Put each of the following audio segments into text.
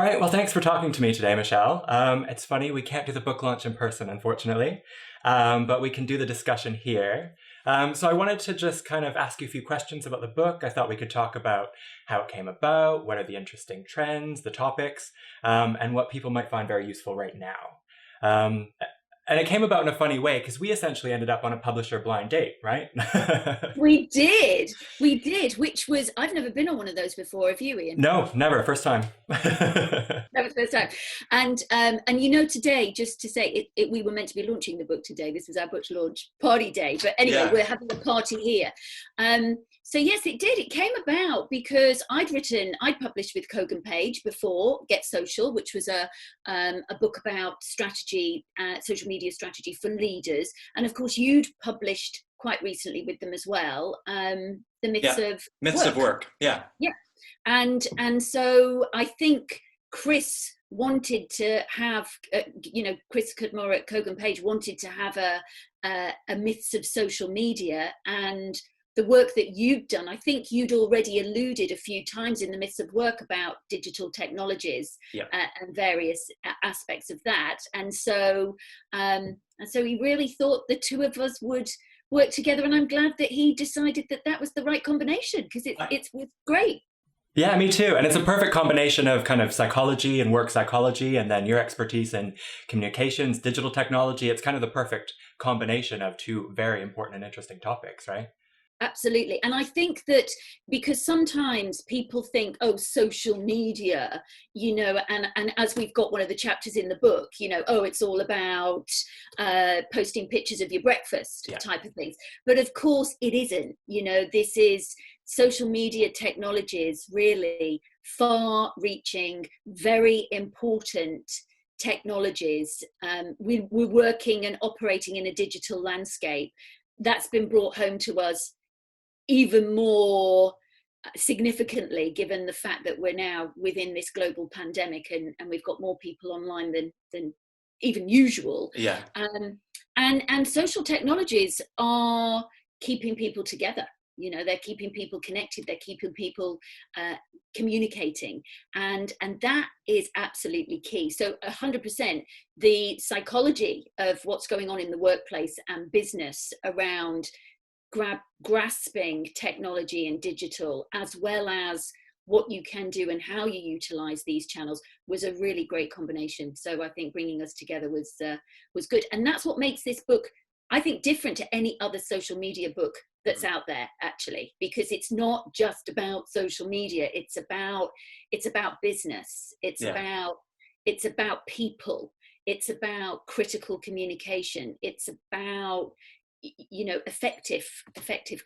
right. Well, thanks for talking to me today, Michelle. It's funny, we can't do the book launch in person, unfortunately, but we can do the discussion here. So I wanted to just kind of ask you a few questions about the book. I thought we could talk about how it came about, what are the interesting trends, the topics, and what people might find very useful right now. Um, and it came about in a funny way because we essentially ended up on a publisher blind date, right? We did, which was, I've never been on one of those before. Have you, Ian? No, never. First time. That was the first time. And today, just to say, we were meant to be launching the book today. This was our book launch party day. But anyway, Yeah. we're having a party here. So yes, it did. It came about because I'd published with Kogan Page before, Get Social, which was a book about strategy, social media strategy for leaders. And of course, you'd published quite recently with them as well, The Myths of Myths Work. of Work. Yeah. Yeah. And so I think Chris wanted to have, Chris Cudmore at Kogan Page wanted to have a Myths of Social Media, and the work that you'd done, I think you'd already alluded a few times in the Myths of Work about digital technologies. Yeah. And various aspects of that. And so he really thought the two of us would work together, and I'm glad that he decided that was the right combination, because it's great. Yeah, me too. And it's a perfect combination of kind of psychology and work psychology, and then your expertise in communications, digital technology. It's kind of the perfect combination of two very important and interesting topics, right? Absolutely. And I think that because sometimes people think, oh, social media, and as we've got one of the chapters in the book, oh, it's all about posting pictures of your breakfast type of things. But of course it isn't. This is social media technologies, really far reaching, very important technologies. We're working and operating in a digital landscape that's been brought home to us even more significantly, given the fact that we're now within this global pandemic, and we've got more people online than even usual. Yeah. And social technologies are keeping people together. They're keeping people connected. They're keeping people communicating, and that is absolutely key. So 100%, the psychology of what's going on in the workplace and business around grasping technology and digital, as well as what you can do and how you utilize these channels, was a really great combination. So I think bringing us together was good, and that's what makes this book, I think, different to any other social media book that's out there, actually, because it's not just about social media. It's about business. It's about people. It's about critical communication. It's about effective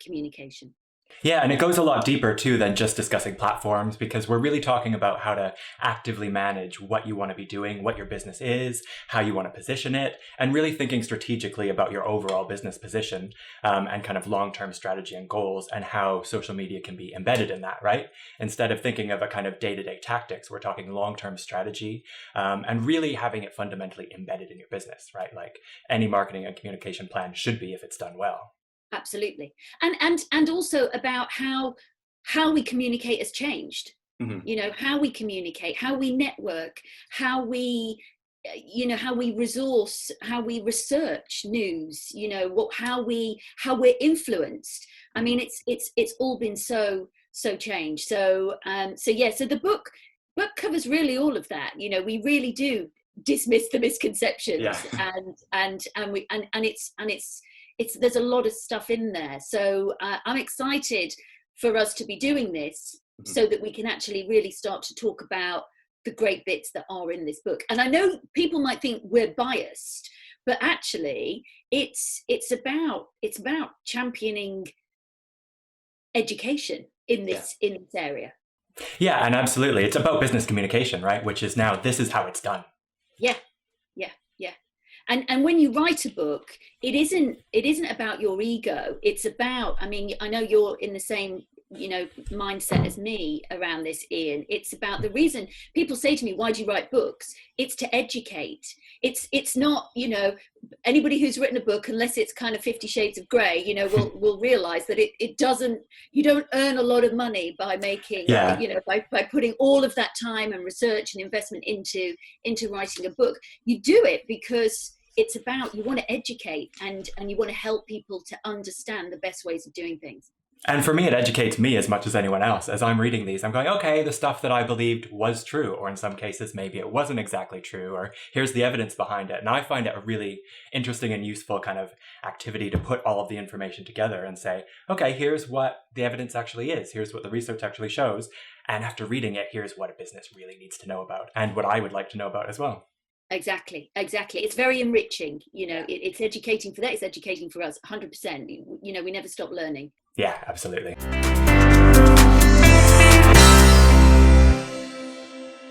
communication. Yeah, and it goes a lot deeper too than just discussing platforms, because we're really talking about how to actively manage what you want to be doing, what your business is, how you want to position it, and really thinking strategically about your overall business position, and kind of long-term strategy and goals, and how social media can be embedded in that, right? Instead of thinking of a kind of day-to-day tactics, we're talking long-term strategy, and really having it fundamentally embedded in your business, right? Like any marketing and communication plan should be, if it's done well. Absolutely. And also about how we communicate has changed. Mm-hmm. How we communicate, how we network, how we resource, how we research news, how we're influenced. I mean, it's all been so changed. So the book covers really all of that. We really do dismiss the misconceptions. Yeah. and it's there's a lot of stuff in there. So I'm excited for us to be doing this, so that we can actually really start to talk about the great bits that are in this book. And I know people might think we're biased, but actually it's about championing education in this area. Yeah, and absolutely. It's about business communication, right? Which is now, this is how it's done. Yeah. And when you write a book, it isn't about your ego. It's about, I mean, I know you're in the same, mindset as me around this, Ian. It's about the reason people say to me, why do you write books? It's to educate. It's not, anybody who's written a book, unless it's kind of 50 Shades of Grey, will realize that it doesn't, you don't earn a lot of money by making, by putting all of that time and research and investment into writing a book. You do it because it's about, you want to educate and you want to help people to understand the best ways of doing things. And for me, it educates me as much as anyone else. As I'm reading these, I'm going, okay, the stuff that I believed was true, or in some cases, maybe it wasn't exactly true, or here's the evidence behind it. And I find it a really interesting and useful kind of activity to put all of the information together and say, okay, here's what the evidence actually is. Here's what the research actually shows. And after reading it, here's what a business really needs to know about and what I would like to know about as well. Exactly. It's very enriching. It's educating for that. It's educating for us, 100%. We never stop learning. Yeah, absolutely.